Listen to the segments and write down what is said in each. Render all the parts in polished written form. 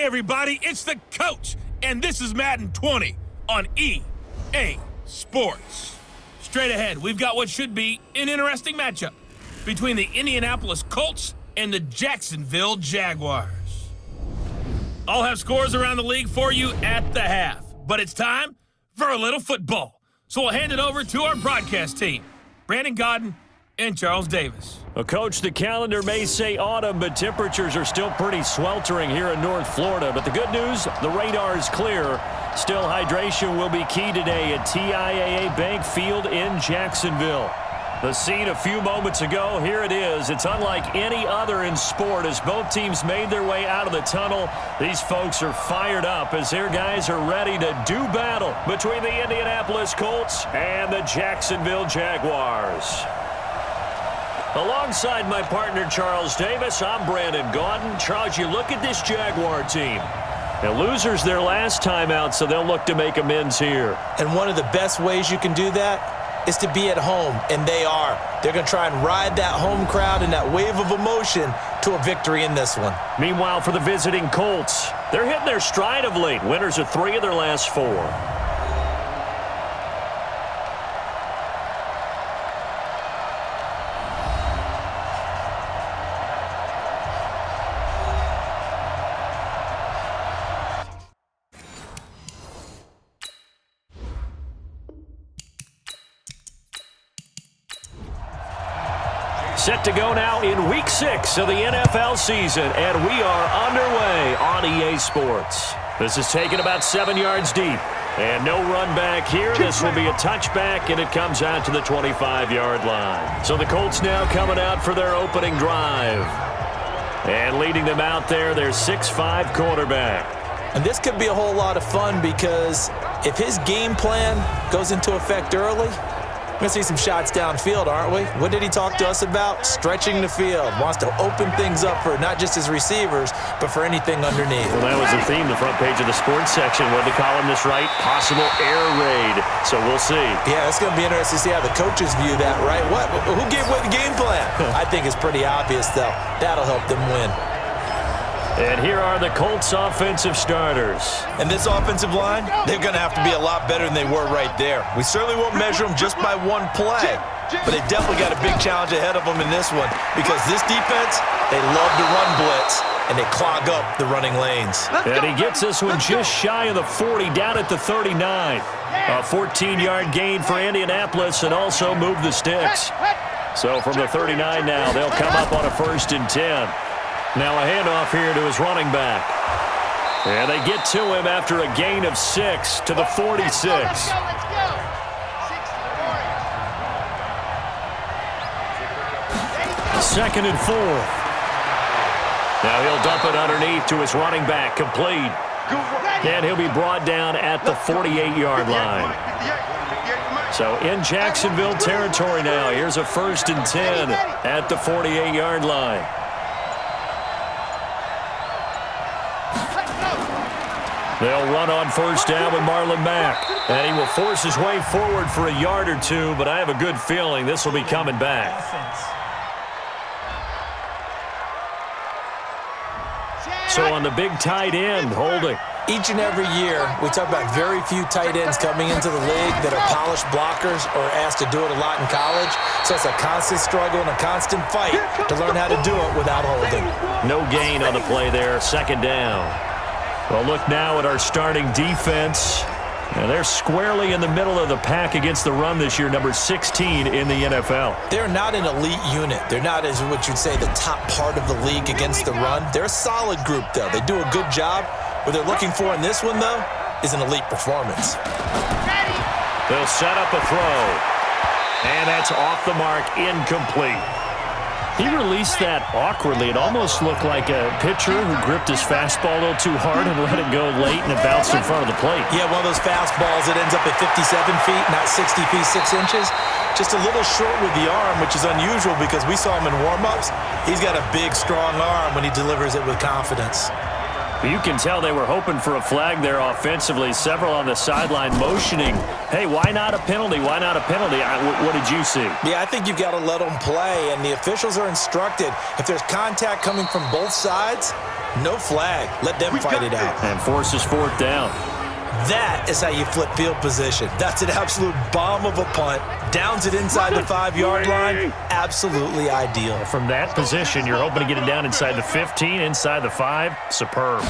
everybody, it's the coach, and this is Madden 20 on EA Sports. Straight ahead, we've got what should be an interesting matchup between the Indianapolis Colts and the Jacksonville Jaguars. I'll have scores around the league for you at the half, but it's time for a little football. So we'll hand it over to our broadcast team, Brandon Godden and Charles Davis. Well, Coach, the calendar may say autumn, but temperatures are still pretty sweltering here in North Florida. But the good news, the radar is clear. Still, hydration will be key today at TIAA Bank Field in Jacksonville. The scene a few moments ago, here it is. It's unlike any other in sport as both teams made their way out of the tunnel. These folks are fired up as their guys are ready to do battle between the Indianapolis Colts and the Jacksonville Jaguars. Alongside my partner, Charles Davis, I'm Brandon Godden. Charles, you look at this Jaguar team. Now, losers their last time out, so they'll look to make amends here. And one of the best ways you can do that is to be at home, and they are. They're going to try and ride that home crowd and that wave of emotion to a victory in this one. Meanwhile, for the visiting Colts, they're hitting their stride of late. Winners of 3 of their last 4. Set to go now in Week 6 of the NFL season, and we are underway on EA Sports. This is taken about 7 yards deep, and no run back here. This will be a touchback, and it comes out to the 25-yard line. So the Colts now coming out for their opening drive. And leading them out there, their 6'5" quarterback. And this could be a whole lot of fun because if his game plan goes into effect early, we're going to see some shots downfield, aren't we? What did he talk to us about? Stretching the field. Wants to open things up for not just his receivers, but for anything underneath. Well, that was the theme, the front page of the sports section. What did they call him this right? Possible air raid. So we'll see. Yeah, it's going to be interesting to see how the coaches view that, right? Who gave what the game plan? I think it's pretty obvious, though. That'll help them win. And here are the Colts offensive starters. And this offensive line, they're going to have to be a lot better than they were right there. We certainly won't measure them just by one play, but they definitely got a big challenge ahead of them in this one because this defense, they love to run blitz, and they clog up the running lanes. And he gets this one just shy of the 40, down at the 39. A 14-yard gain for Indianapolis and also move the sticks. So from the 39 now, they'll come up on a 1st and 10. Now a handoff here to his running back. And they get to him after a gain of 6 to the 46. Let's go. 2nd and 4. Now he'll dump it underneath to his running back, complete. And he'll be brought down at the 48-yard line. So in Jacksonville territory now. Here's a 1st and 10 at the 48-yard line. They'll run on 1st down with Marlon Mack. And he will force his way forward for a yard or 2, but I have a good feeling this will be coming back. So on the big tight end, holding. Each and every year, we talk about very few tight ends coming into the league that are polished blockers or asked to do it a lot in college. So it's a constant struggle and a constant fight to learn how to do it without holding. No gain on the play there, 2nd down. Well, look now at our starting defense. And they're squarely in the middle of the pack against the run this year, number 16 in the NFL. They're not an elite unit. They're not, as what you'd say, the top part of the league against the run. They're a solid group, though. They do a good job. What they're looking for in this one, though, is an elite performance. They'll set up a throw. And that's off the mark, incomplete. He released that awkwardly. It almost looked like a pitcher who gripped his fastball a little too hard and let it go late, and it bounced in front of the plate. Yeah, one of those fastballs that ends up at 57 feet, not 60 feet, 6 inches. Just a little short with the arm, which is unusual because we saw him in warm-ups. He's got a big, strong arm when he delivers it with confidence. You can tell they were hoping for a flag there offensively. Several on the sideline motioning, hey, why not a penalty? Why not a penalty? What did you see? Yeah, I think you've got to let them play, and the officials are instructed. If there's contact coming from both sides, No flag. Let them fight it out. And forces fourth down. That is how you flip field position. That's an absolute bomb of a punt. Downs it inside the 5-yard line. Absolutely ideal. From that position, you're hoping to get it down inside the 15, inside the 5. Superb.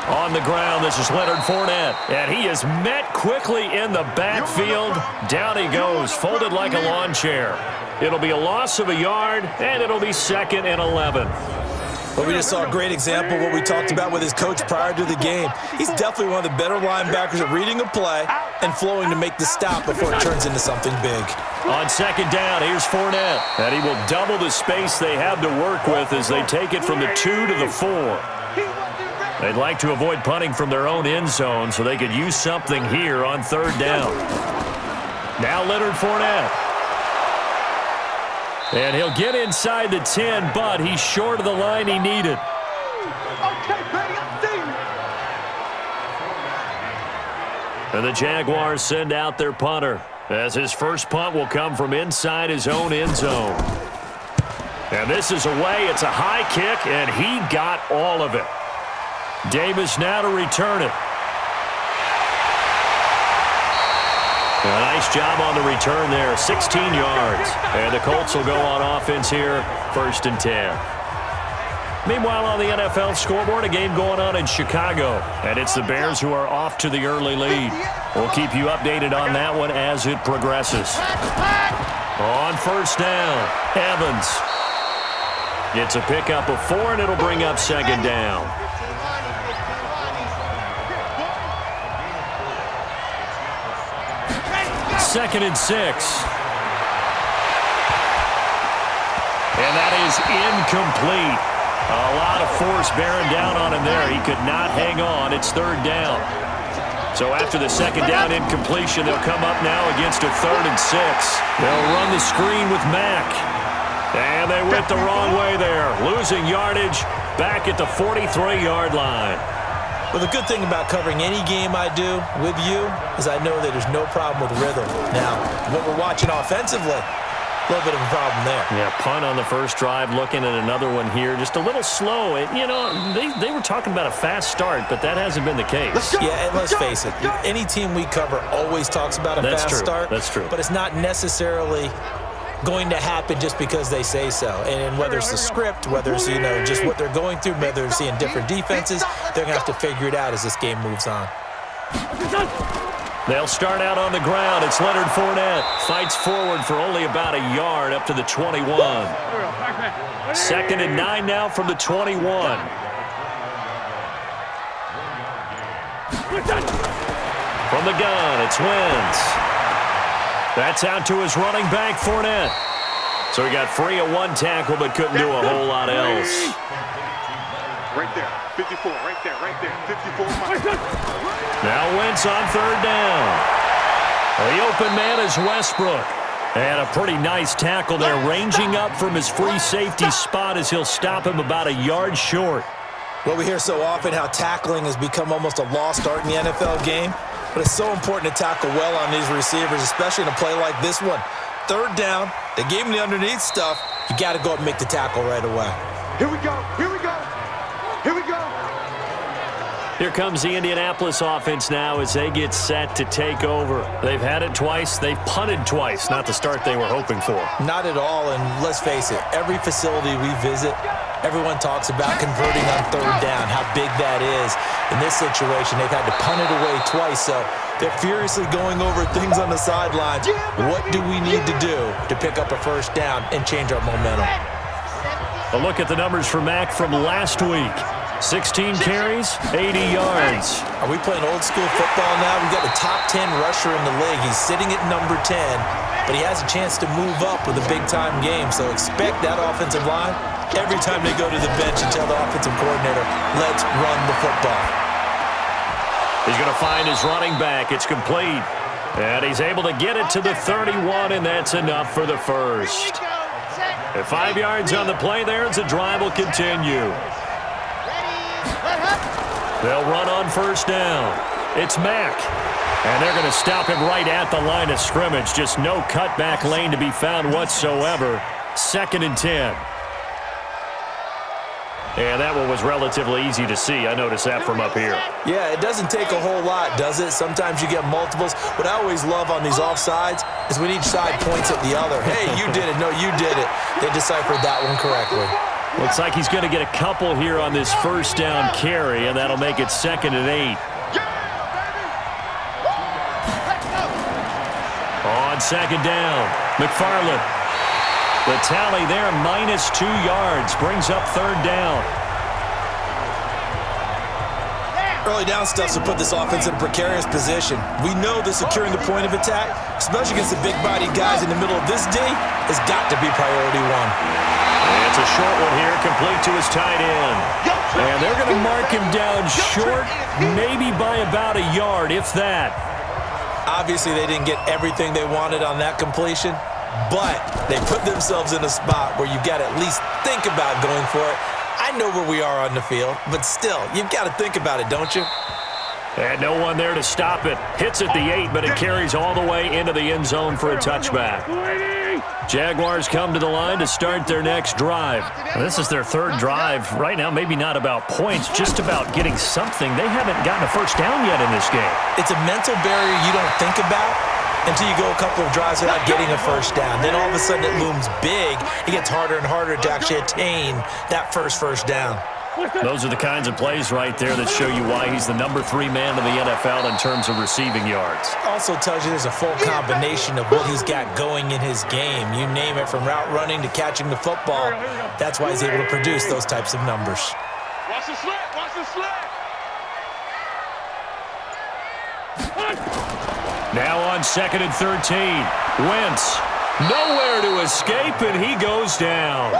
On the ground, this is Leonard Fournette. And he is met quickly in the backfield. Down he goes, folded like a lawn chair. It'll be a loss of a yard, and it'll be 2nd and 11. But we just saw a great example of what we talked about with his coach prior to the game. He's definitely one of the better linebackers at reading a play and flowing to make the stop before it turns into something big. On 2nd down, here's Fournette. And he will double the space they have to work with as they take it from the 2 to the 4. They'd like to avoid punting from their own end zone so they could use something here on 3rd down. Now Leonard Fournette. And he'll get inside the 10, but he's short of the line he needed. And the Jaguars send out their punter, as his first punt will come from inside his own end zone. And this is away. It's a high kick, and he got all of it. Davis now to return it. A nice job on the return there, 16 yards. And the Colts will go on offense here, 1st and 10. Meanwhile, on the NFL scoreboard, a game going on in Chicago. And it's the Bears who are off to the early lead. We'll keep you updated on that one as it progresses. On 1st down, Evans. It's a pickup of 4, and it'll bring up 2nd down. 2nd and 6. And that is incomplete. A lot of force bearing down on him there. He could not hang on. It's 3rd down. So after the 2nd down incompletion, they'll come up now against a 3rd and 6. They'll run the screen with Mack. And they went the wrong way there. Losing yardage back at the 43-yard line. Well, the good thing about covering any game I do with you is I know that there's no problem with rhythm. Now, what we're watching offensively, a little bit of a problem there. Yeah, punt on the first drive, looking at another one here. Just a little slow. You know, they were talking about a fast start, but that hasn't been the case. Yeah, and let's face it, any team we cover always talks about a fast start. That's true. But it's not necessarily going to happen just because they say so. And whether it's the script, whether it's, you know, just what they're going through, whether they're seeing different defenses, they're going to have to figure it out as this game moves on. They'll start out on the ground. It's Leonard Fournette. Fights forward for only about a yard up to the 21. 2nd and 9 now from the 21. From the gun, it's Wentz. That's out to his running back, Fournette. So he got free of 1 tackle, but couldn't do a whole lot else. Right there, 54, right there, 54. Now Wentz on 3rd down. The open man is Westbrook. And a pretty nice tackle there, ranging up from his free safety spot as he'll stop him about a yard short. Well, we hear so often how tackling has become almost a lost art in the NFL game. But it's so important to tackle well on these receivers, especially in a play like this one. 3rd down, they gave him the underneath stuff. You got to go up and make the tackle right away. Here we go, here we go, here we go. Here comes the Indianapolis offense now as they get set to take over. They've had it twice. They've punted twice. Not the start they were hoping for. Not at all, and let's face it, every facility we visit, everyone talks about converting on 3rd down, how big that is. In this situation, they've had to punt it away twice, so they're furiously going over things on the sidelines. What do we need to do to pick up a 1st down and change our momentum? A look at the numbers for Mack from last week. 16 carries, 80 yards. Are we playing old school football now? We've got the top 10 rusher in the league. He's sitting at number 10, but he has a chance to move up with a big-time game, so expect that offensive line every time they go to the bench and tell the offensive coordinator, let's run the football. He's going to find his running back. It's complete. And he's able to get it to the 31, and that's enough for the first. At 5 yards on the play there, the drive will continue. They'll run on 1st down. It's Mack. And they're going to stop him right at the line of scrimmage. Just no cutback lane to be found whatsoever. 2nd and 10. And that one was relatively easy to see. I noticed that from up here. Yeah, it doesn't take a whole lot, does it? Sometimes you get multiples. What I always love on these offsides is when each side points at the other. Hey, you did it. No, you did it. They deciphered that one correctly. Looks like he's going to get a couple here on this first down carry, and that'll make it 2nd and 8. On 2nd down, McFarland. The tally there, -2 yards, brings up 3rd down. Early down stuff to put this offense in a precarious position. We know that securing the point of attack, especially against the big-bodied guys in the middle of this D, has got to be priority one. And it's a short one here, complete to his tight end. And they're going to mark him down short, maybe by about a yard, if that. Obviously, they didn't get everything they wanted on that completion, but they put themselves in a spot where you've got to at least think about going for it. I know where we are on the field, but still, you've got to think about it, don't you? And no one there to stop it. Hits at the 8, but it carries all the way into the end zone for a touchback. Jaguars come to the line to start their next drive. This is their 3rd drive. Right now, maybe not about points, just about getting something. They haven't gotten a first down yet in this game. It's a mental barrier you don't think about until you go a couple of drives without getting a first down. Then all of a sudden it looms big. It gets harder and harder to actually attain that first down. Those are the kinds of plays right there that show you why he's the number 3 man in the NFL in terms of receiving yards. Also tells you there's a full combination of what he's got going in his game. You name it, from route running to catching the football. That's why he's able to produce those types of numbers. Watch the slant, watch the slant. Now on 2nd and 13. Wentz, nowhere to escape, and he goes down.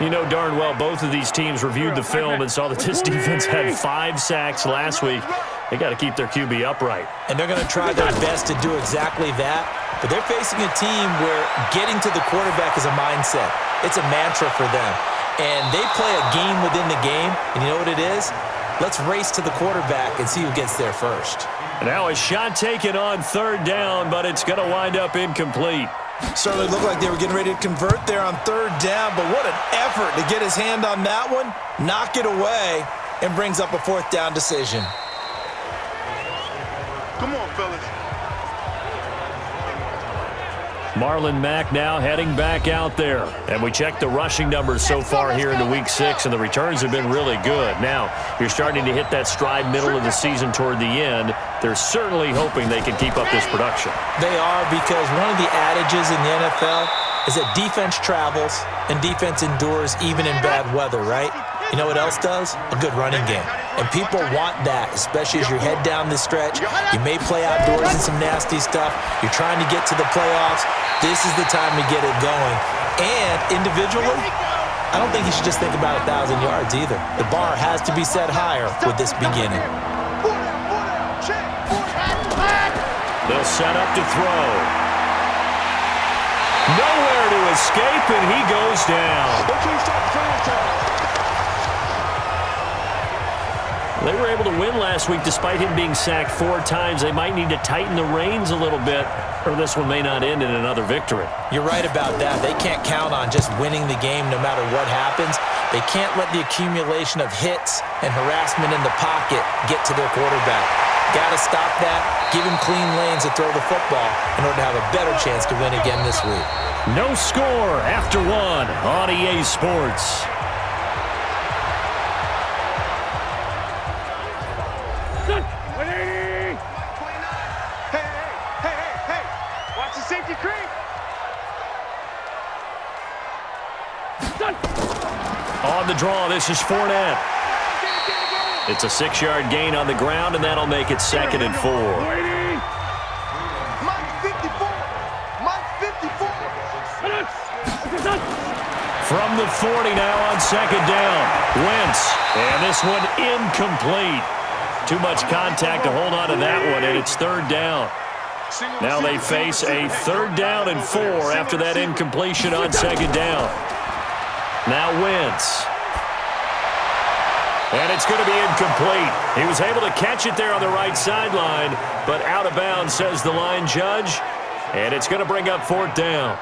You know darn well both of these teams reviewed the film and saw that this defense had 5 sacks last week. They got to keep their QB upright. And they're going to try their best to do exactly that. But they're facing a team where getting to the quarterback is a mindset. It's a mantra for them. And they play a game within the game. And you know what it is? Let's race to the quarterback and see who gets there first. And now a shot taken on 3rd down, but it's going to wind up incomplete. Certainly looked like they were getting ready to convert there on 3rd down, but what an effort to get his hand on that one, knock it away, and brings up a 4th down decision. Come on, fellas. Marlon Mack now heading back out there. And we checked the rushing numbers so far here into Week 6, and the returns have been really good. Now, you're starting to hit that stride middle of the season toward the end. They're certainly hoping they can keep up this production. They are, because one of the adages in the NFL is that defense travels and defense endures even in bad weather, right? You know what else does? A good running game. And people want that, especially as you head down this stretch. You may play outdoors in some nasty stuff. You're trying to get to the playoffs. This is the time to get it going. And individually, I don't think you should just think about 1,000 yards either. The bar has to be set higher with this beginning. They'll set up to throw. Nowhere to escape, and he goes down. They were able to win last week despite him being sacked 4 times. They might need to tighten the reins a little bit, or this one may not end in another victory. You're right about that. They can't count on just winning the game no matter what happens. They can't let the accumulation of hits and harassment in the pocket get to their quarterback. Got to stop that, give him clean lanes to throw the football in order to have a better chance to win again this week. No score after 1 on EA Sports. On the draw, this is Fournette. It's a 6-yard gain on the ground, and that'll make it 2nd and 4. From the 40 now on 2nd down. Wentz, and this one incomplete. Too much contact to hold on to that one, and it's 3rd down. Now they face a 3rd down and 4 after that incompletion on 2nd down. Now Wentz. And it's going to be incomplete. He was able to catch it there on the right sideline, but out of bounds, says the line judge. And it's going to bring up 4th down.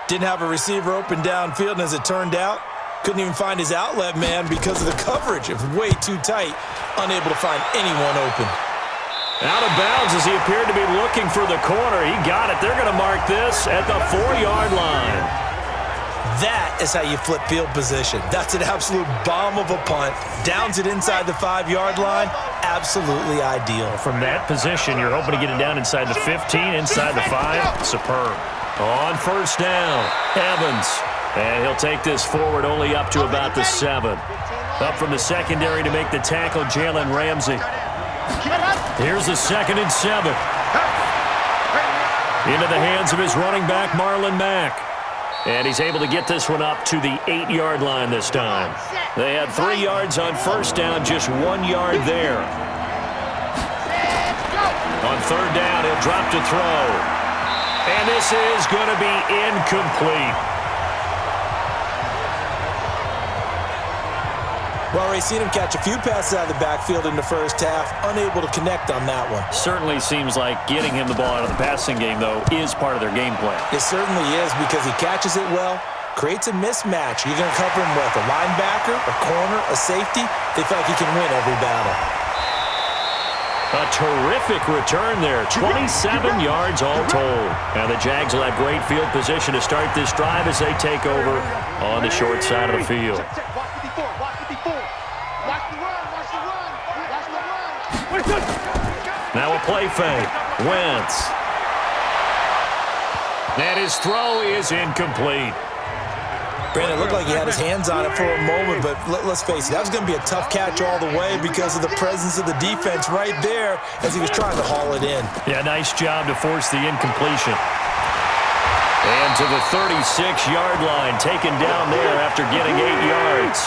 Didn't have a receiver open downfield, and as it turned out, couldn't even find his outlet man because of the coverage. It was way too tight, unable to find anyone open. Out of bounds as he appeared to be looking for the corner. He got it. They're going to mark this at the 4-yard line. That is how you flip field position. That's an absolute bomb of a punt. Downs it inside the 5-yard line. Absolutely ideal. From that position, you're hoping to get it down inside the 15, inside the 5. Superb. On first down, Evans. And he'll take this forward only up to about the 7. Up from the secondary to make the tackle, Jalen Ramsey. Here's a 2nd and 7. Into the hands of his running back, Marlon Mack. And he's able to get this one up to the 8-yard line this time. They had 3 yards on first down, just 1 yard there. On third down, he'll drop to throw. And this is going to be incomplete. Well, already seen him catch a few passes out of the backfield in the first half, unable to connect on that one. Certainly seems like getting him the ball out of the passing game, though, is part of their game plan. It certainly is because he catches it well, creates a mismatch. You're going to cover him with a linebacker, a corner, a safety. They feel like he can win every battle. A terrific return there, 27 yards all told. Now the Jags will have great field position to start this drive as they take over on the short side of the field. Now a play fake. Wentz. And his throw is incomplete. Brandon, it looked like he had his hands on it for a moment, but let's face it, that was going to be a tough catch all the way because of the presence of the defense right there as he was trying to haul it in. Yeah, nice job to force the incompletion. And to the 36-yard line, taken down there after getting 8 yards.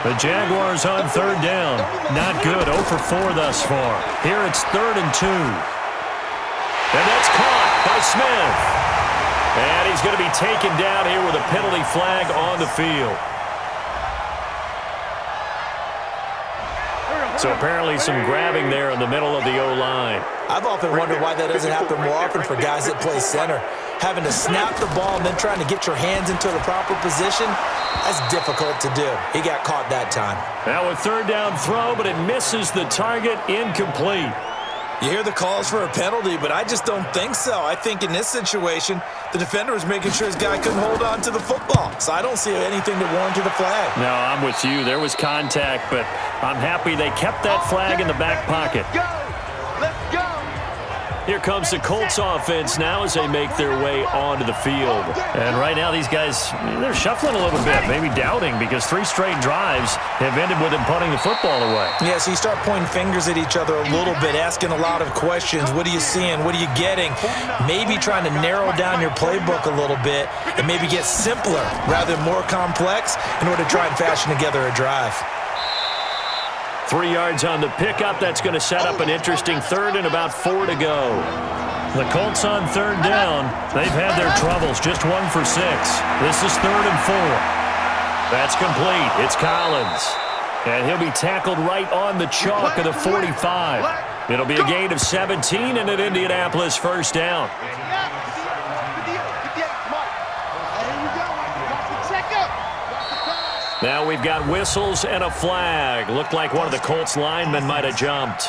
The Jaguars on third down. Not good, 0 for 4 thus far. Here it's 3rd and 2. And that's caught by Smith. And he's going to be taken down here with a penalty flag on the field. So apparently some grabbing there in the middle of the O-line. I've often wondered why that doesn't happen more often for guys that play center. Having to snap the ball and then trying to get your hands into the proper position, that's difficult to do. He got caught that time. Now a third down throw, but it misses the target, incomplete. You hear the calls for a penalty, but I just don't think so. I think in this situation, the defender was making sure his guy couldn't hold on to the football. So I don't see anything to warrant the flag. No, I'm with you. There was contact, but I'm happy they kept that flag in the back pocket. Let's go. Here comes the Colts offense now as they make their way onto the field. And right now these guys, they're shuffling a little bit, maybe doubting because 3 straight drives have ended with them punting the football away. Yeah, so you start pointing fingers at each other a little bit, asking a lot of questions. What are you seeing? What are you getting? Maybe trying to narrow down your playbook a little bit and maybe get simpler rather than more complex in order to try and fashion together a drive. 3 yards on the pickup. That's going to set up an interesting third and about 4 to go. The Colts on third down. They've had their troubles. Just 1 for 6. This is 3rd and 4. That's complete. It's Collins. And he'll be tackled right on the chalk of the 45. It'll be a gain of 17 and an Indianapolis first down. Now we've got whistles and a flag. Looked like one of the Colts linemen might have jumped.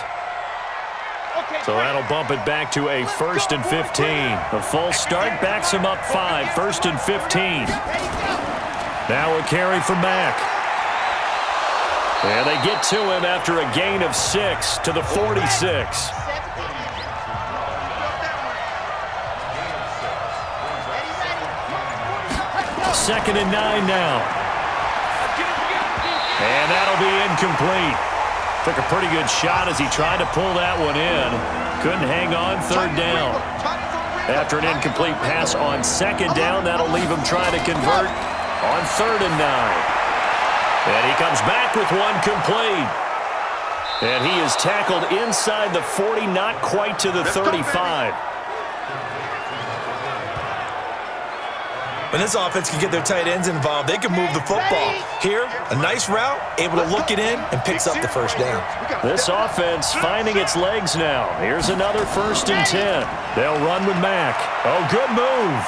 So that'll bump it back to a 1st and 15. A false start backs him up 5. 1st and 15. Now a carry for Mack. And they get to him after a gain of 6 to the 46. Second and 9 now. And that'll be incomplete. Took a pretty good shot as he tried to pull that one in. Couldn't hang on third down. After an incomplete pass on second down, that'll leave him trying to convert on 3rd and 9. And he comes back with one complete. And he is tackled inside the 40, not quite to the 35. When this offense can get their tight ends involved, they can move the football. Here, a nice route, able to look it in, and picks up the first down. This offense finding its legs now. Here's another 1st and 10. They'll run with Mack. Oh, good move.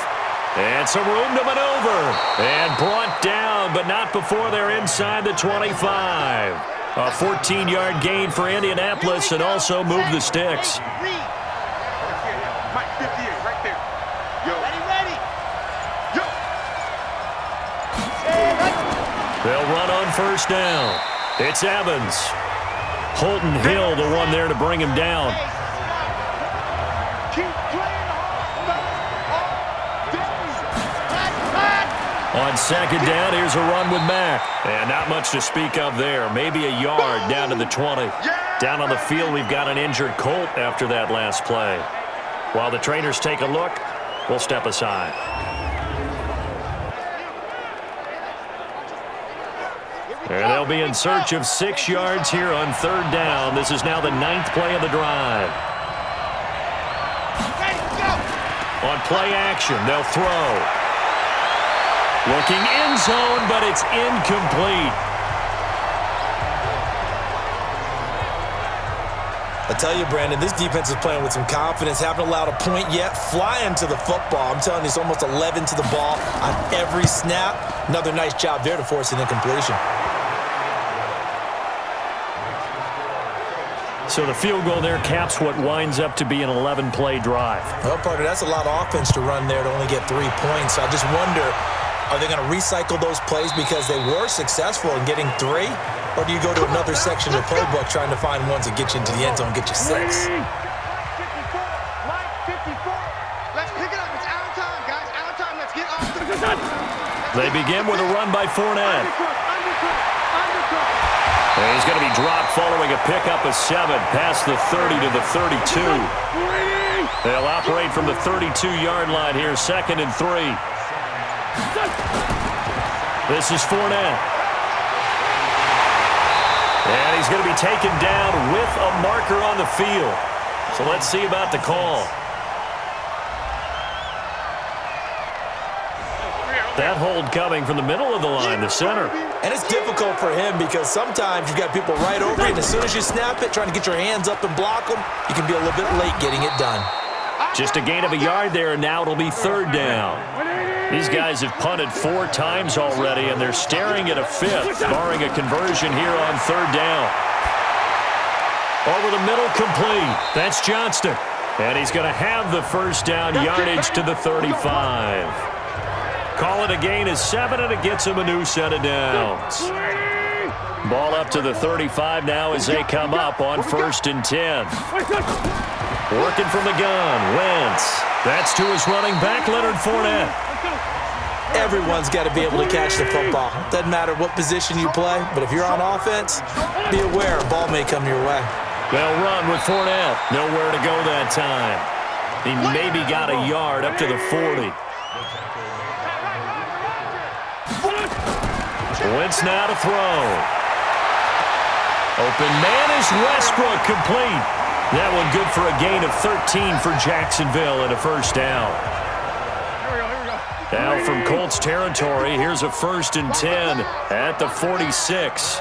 And some room to maneuver. And brought down, but not before they're inside the 25. A 14-yard gain for Indianapolis and also move the sticks. Mike, 58, right there. Yo. Ready. Yo. They'll run on first down. It's Evans. Holton Hill, the one there to bring him down. Keep playing On second down, here's a run with Mack. And not much to speak of there. Maybe a yard down to the 20. Down on the field, we've got an injured Colt after that last play. While the trainers take a look, we'll step aside. And they'll be in search of 6 yards here on third down. This is now the 9th play of the drive. On play action, they'll throw. Looking end zone, but it's incomplete. I tell you, Brandon, this defense is playing with some confidence. Haven't allowed a point yet. Flying to the football. I'm telling you, it's almost 11 to the ball on every snap. Another nice job there to force an incompletion. So the field goal there caps what winds up to be an 11-play drive. Well, partner, that's a lot of offense to run there to only get 3 points. So I just wonder, are they going to recycle those plays because they were successful in getting 3? Or do you go to another section of the playbook trying to find ones that get you into the end zone and get you 6? Let's pick it up. It's our time, guys. Our time. Let's get off the They begin with a run by Fournette. And he's going to be dropped following a pickup of 7 past the 30 to the 32. They'll operate from the 32-yard line here, 2nd and 3. This is Fournette. And he's going to be taken down with a marker on the field. So let's see about the call. That hold coming from the middle of the line, the center. And it's difficult for him because sometimes you've got people right over you, and as soon as you snap it, trying to get your hands up and block them, you can be a little bit late getting it done. Just a gain of a yard there, and now it'll be 3rd down. These guys have punted 4 times already, and they're staring at a 5th, barring a conversion here on 3rd down. Over the middle, complete. That's Johnston. And he's going to have the first down yardage to the 35. Call it a gain of 7, and it gets him a new set of downs. Ball up to the 35 now as they come up on 1st and 10. Working from the gun, Wentz. That's to his running back, Leonard Fournette. Everyone's got to be able to catch the football. Doesn't matter what position you play, but if you're on offense, be aware a ball may come your way. They'll run with Fournette. Nowhere to go that time. He maybe got a yard up to the 40. Wentz now to throw. Open man is Westbrook, complete. That one good for a gain of 13 for Jacksonville and a first down. Now from Colts territory, here's a 1st and 10 at the 46.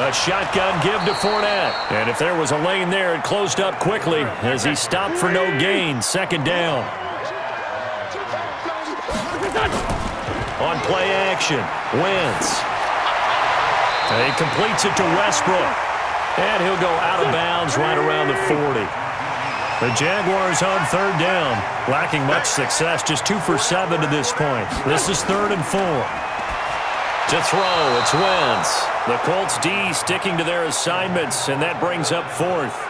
A shotgun give to Fournette. And if there was a lane there, it closed up quickly as he stopped for no gain. 2nd down. On play action, Wentz. And he completes it to Westbrook. And he'll go out of bounds right around the 40. The Jaguars on 3rd down, lacking much success, just 2 for 7 to this point. This is 3rd and 4. To throw, it's Wentz. The Colts D sticking to their assignments, and that brings up 4th.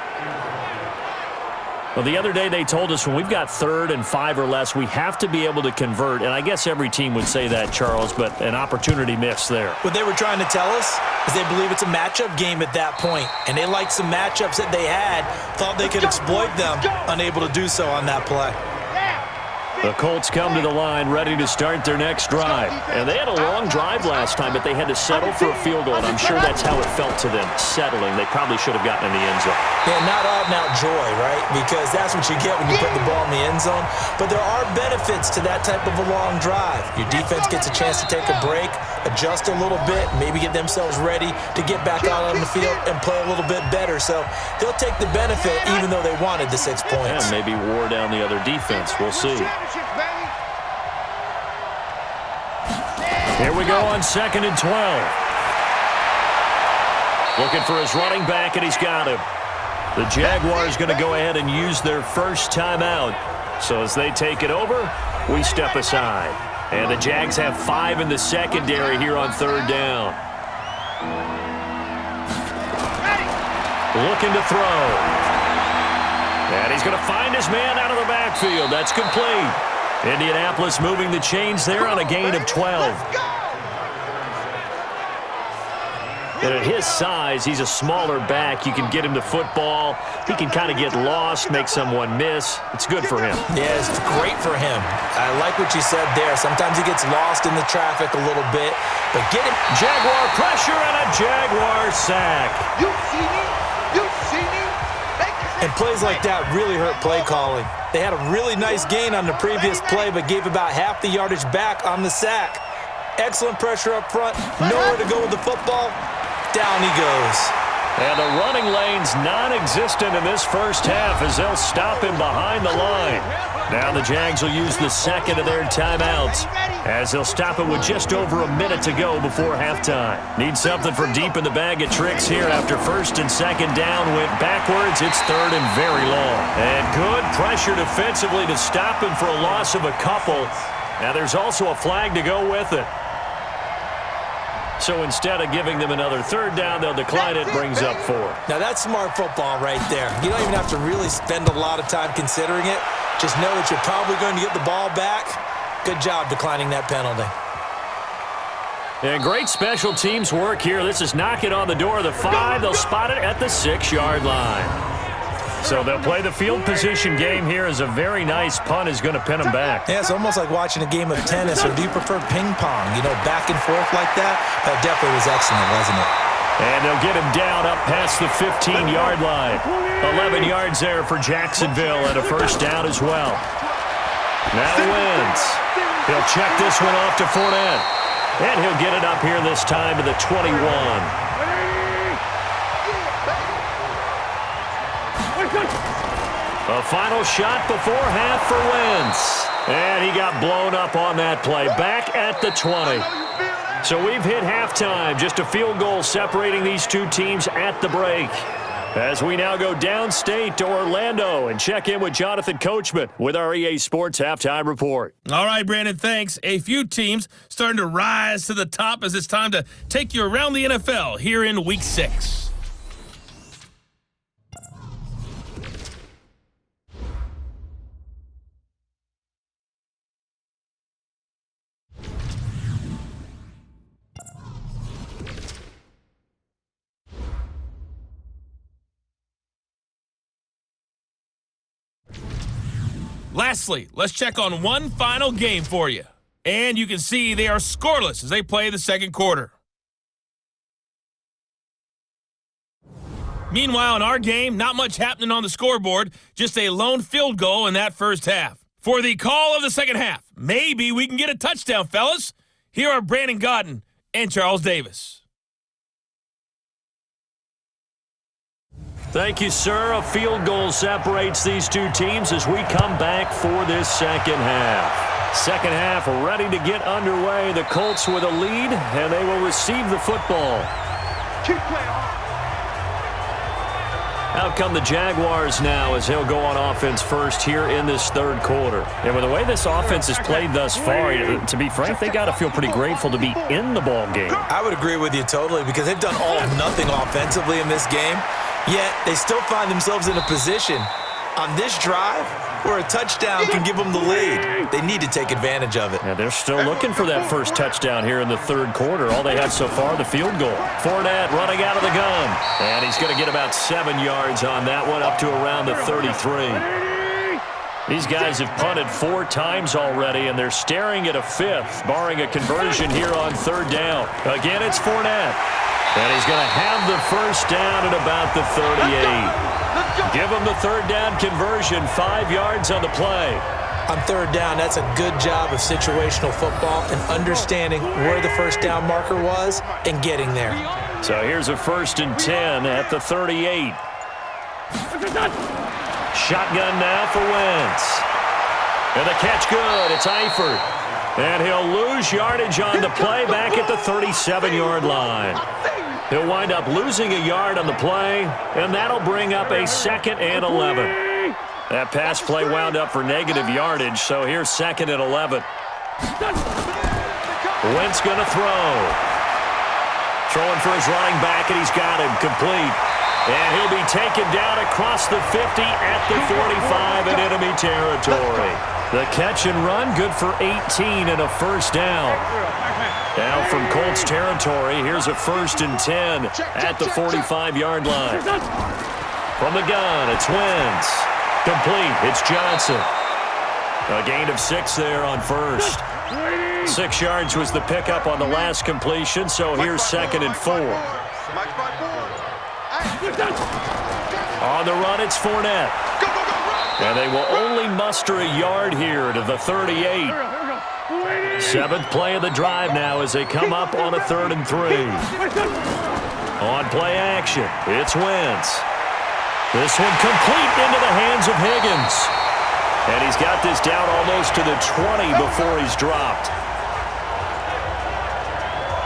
Well, the other day they told us when we've got 3rd and 5 or less, we have to be able to convert. And I guess every team would say that, Charles, but an opportunity missed there. What they were trying to tell us is they believe it's a matchup game at that point. And they liked some matchups that they had, thought they could exploit them, unable to do so on that play. The Colts come to the line ready to start their next drive. And they had a long drive last time, but they had to settle for a field goal, and I'm sure that's how it felt to them, settling. They probably should have gotten in the end zone. Yeah, not out-and-out joy, right? Because that's what you get when you put the ball in the end zone. But there are benefits to that type of a long drive. Your defense gets a chance to take a break, adjust a little bit, maybe get themselves ready to get back out on the field and play a little bit better. So they'll take the benefit even though they wanted the 6 points. And maybe wore down the other defense. We'll see. Here we go on 2nd and 12. Looking for his running back, and he's got him. The Jaguars going to go ahead and use their first timeout. So as they take it over, we step aside. And the Jags have 5 in the secondary here on 3rd down. Looking to throw. And he's going to find his man out of the backfield. That's complete. Indianapolis moving the chains there on a gain of 12. And at his size, he's a smaller back. You can get him to football. He can kind of get lost, make someone miss. It's good for him. Yeah, it's great for him. I like what you said there. Sometimes he gets lost in the traffic a little bit, but get him. Jaguar pressure and a Jaguar sack. You see me? You see me? And plays like that really hurt play calling. They had a really nice gain on the previous play, but gave about half the yardage back on the sack. Excellent pressure up front. Nowhere to go with the football. Down he goes. And the running lane's non-existent in this first half as they'll stop him behind the line. Now the Jags will use the second of their timeouts as they'll stop it with just over a minute to go before halftime. Need something from deep in the bag of tricks here after 1st and 2nd down went backwards. It's 3rd and very long. And good pressure defensively to stop him for a loss of a couple. Now there's also a flag to go with it. So instead of giving them another 3rd down, they'll decline it, brings up 4. Now that's smart football right there. You don't even have to really spend a lot of time considering it. Just know that you're probably going to get the ball back. Good job declining that penalty. And great special teams work here. This is knocking on the door of the 5. They'll spot it at the 6-yard line. So they'll play the field position game here as a very nice punt is going to pin them back. Yeah, it's almost like watching a game of tennis, or do you prefer ping pong? You know, back and forth like that? That definitely was excellent, wasn't it? And they'll get him down up past the 15-yard line. 11 yards there for Jacksonville and a first down as well. Now Wentz. He'll check this one off to Fournette. And he'll get it up here this time to the 21. A final shot before half for Wentz. And he got blown up on that play. Back at the 20. So we've hit halftime. Just a field goal separating these two teams at the break. As we now go downstate to Orlando and check in with Jonathan Coachman with our EA Sports Halftime Report. All right, Brandon, thanks. A few teams starting to rise to the top as it's time to take you around the NFL here in Week 6. Lastly, let's check on one final game for you. And you can see they are scoreless as they play the second quarter. Meanwhile, in our game, not much happening on the scoreboard, just a lone field goal in that first half. For the call of the second half, maybe we can get a touchdown, fellas. Here are Brandon Godden and Charles Davis. Thank you, sir. A field goal separates these two teams as we come back for this second half. Second half ready to get underway. The Colts with a lead, and they will receive the football. Keep playing. Out come the Jaguars now as they'll go on offense first here in this third quarter. And with the way this offense has played thus far, to be frank, they got to feel pretty grateful to be in the ball game. I would agree with you totally because they've done all or nothing offensively in this game. Yet, they still find themselves in a position on this drive where a touchdown can give them the lead. They need to take advantage of it. Yeah, they're still looking for that first touchdown here in the third quarter. All they had so far, the field goal. Fournette running out of the gun. And he's going to get about 7 yards on that one, up to around the 33. These guys have punted 4 times already, and they're staring at a 5th, barring a conversion here on 3rd down. Again, it's Fournette. And he's going to have the first down at about the 38. Give him the 3rd down conversion, 5 yards on the play. On 3rd down, that's a good job of situational football and understanding where the first down marker was and getting there. So here's a 1st and 10 at the 38. Shotgun now for Wentz. And the catch good. It's Eifert. And he'll lose yardage on the play back at the 37-yard line. He'll wind up losing a yard on the play, and that'll bring up a 2nd and 11. That pass play wound up for negative yardage, so here's 2nd and 11. Wentz going to throw. Throwing for his running back, and he's got him complete. And he'll be taken down across the 50 at the 45 in enemy territory. The catch and run, good for 18 and a first down. Now from Colts territory, here's a 1st and 10 at the 45-yard line. From the gun, it's Wentz. Complete, it's Johnson. A gain of 6 there on 1st. 6 yards was the pickup on the last completion, so here's 2nd and 4. On the run, it's Fournette. And they will only muster a yard here to the 38. 7th play of the drive now as they come up on a 3rd and 3. On play action, it's Wentz. This one complete into the hands of Higgins. And he's got this down almost to the 20 before he's dropped.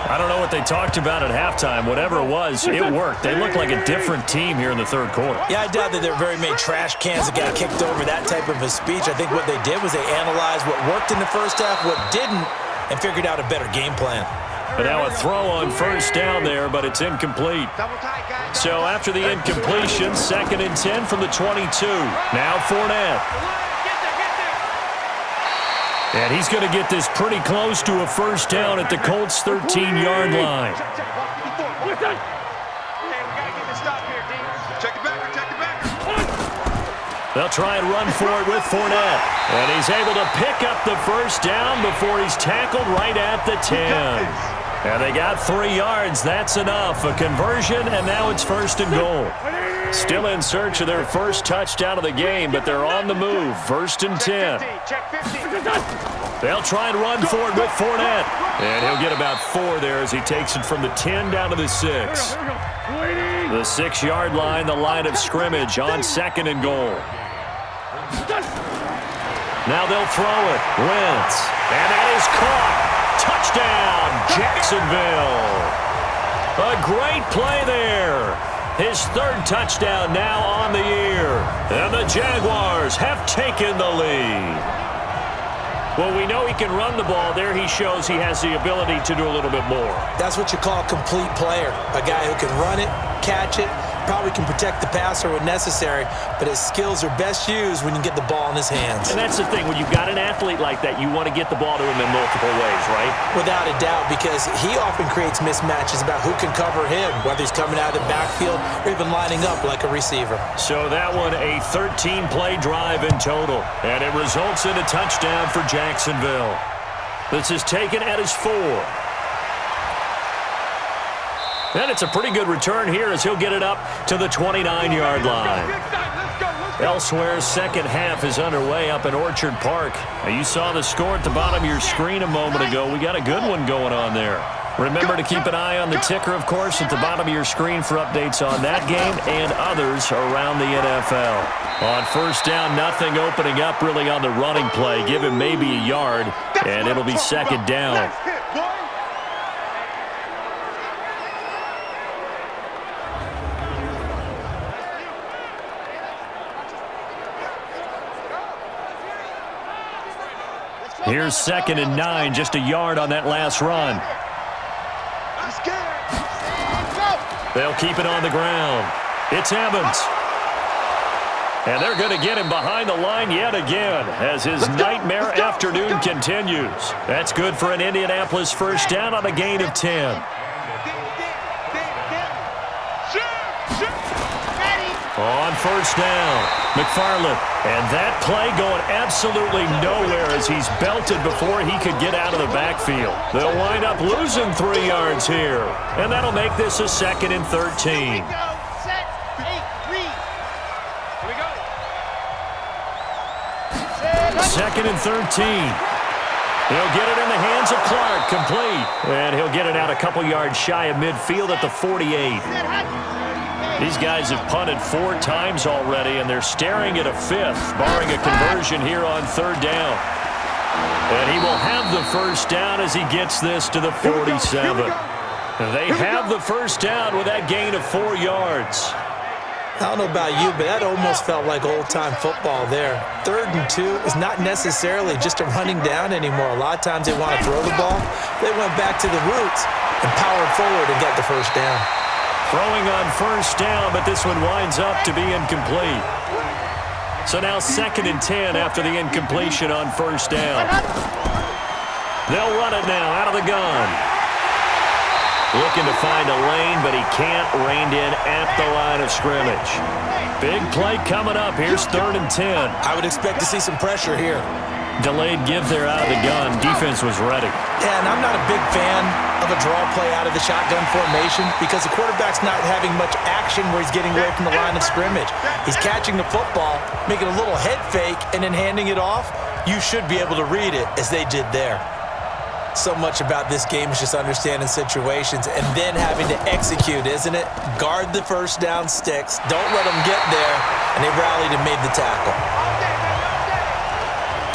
I don't know what they talked about at halftime. Whatever it was, it worked. They look like a different team here in the 3rd quarter. Yeah, I doubt that there are very many trash cans that got kicked over, that type of a speech. I think what they did was they analyzed what worked in the first half, what didn't, and figured out a better game plan. But now a throw on 1st down there, but it's incomplete. So after the incompletion, 2nd and 10 from the 22. Now Fournette. And he's going to get this pretty close to a first down at the Colts' 13-yard line. They'll try and run for it with Fournette. And he's able to pick up the first down before he's tackled right at the 10. And they got 3 yards. That's enough. A conversion, and now it's 1st and goal. Still in search of their first touchdown of the game, but they're on the move. 1st and 10. They'll try and run for it with Fournette. And he'll get about 4 there as he takes it from the 10 down to the 6. The 6-yard line, the line of scrimmage on 2nd and goal. Now they'll throw it. Wentz. And that is caught. Touchdown, Jacksonville. A great play there. His 3rd touchdown now on the year. And the Jaguars have taken the lead. Well, we know he can run the ball. There he shows he has the ability to do a little bit more. That's what you call a complete player. A guy who can run it, catch it, probably can protect the passer when necessary, but his skills are best used when you get the ball in his hands. And that's the thing. When you've got an athlete like that, you want to get the ball to him in multiple ways, right? Without a doubt, because he often creates mismatches about who can cover him, whether he's coming out of the backfield or even lining up like a receiver. So that one, a 13-play drive in total, and it results in a touchdown for Jacksonville. This is taken at his 4. And it's a pretty good return here as he'll get it up to the 29-yard line. Elsewhere, second half is underway up in Orchard Park. Now, you saw the score at the bottom of your screen a moment ago. We got a good one going on there. Remember to keep an eye on the ticker, of course, at the bottom of your screen for updates on that game and others around the NFL. On 1st down, nothing opening up really on the running play. Give him maybe a yard, and it'll be 2nd down. Here's 2nd and 9, just a yard on that last run. They'll keep it on the ground. It's Evans. And they're going to get him behind the line yet again as his nightmare afternoon continues. That's good for an Indianapolis first down on a gain of 10. On first down, McFarland. And that play going absolutely nowhere as he's belted before he could get out of the backfield. They'll wind up losing 3 yards here. And that'll make this a 2nd and 13. Second and 13. He'll get it in the hands of Clark, complete. And he'll get it out a couple yards shy of midfield at the 48. These guys have punted 4 times already, and they're staring at a 5th, barring a conversion here on 3rd down. And he will have the first down as he gets this to the 47. They have the first down with that gain of 4 yards. I don't know about you, but that almost felt like old-time football there. 3rd and 2 is not necessarily just a running down anymore. A lot of times they want to throw the ball. They went back to the roots and powered forward and got the first down. Throwing on first down, but this one winds up to be incomplete. So now 2nd and 10 after the incompletion on first down. They'll run it now out of the gun. Looking to find a lane, but he can't. Reined in at the line of scrimmage. Big play coming up. Here's 3rd and 10. I would expect to see some pressure here. Delayed give there out of the gun. Defense was ready. Yeah, and I'm not a big fan of a draw play out of the shotgun formation because the quarterback's not having much action where he's getting away from the line of scrimmage. He's catching the football, making a little head fake, and then handing it off. You should be able to read it as they did there. So much about this game is just understanding situations and then having to execute, isn't it? Guard the first down sticks. Don't let them get there. And they rallied and made the tackle.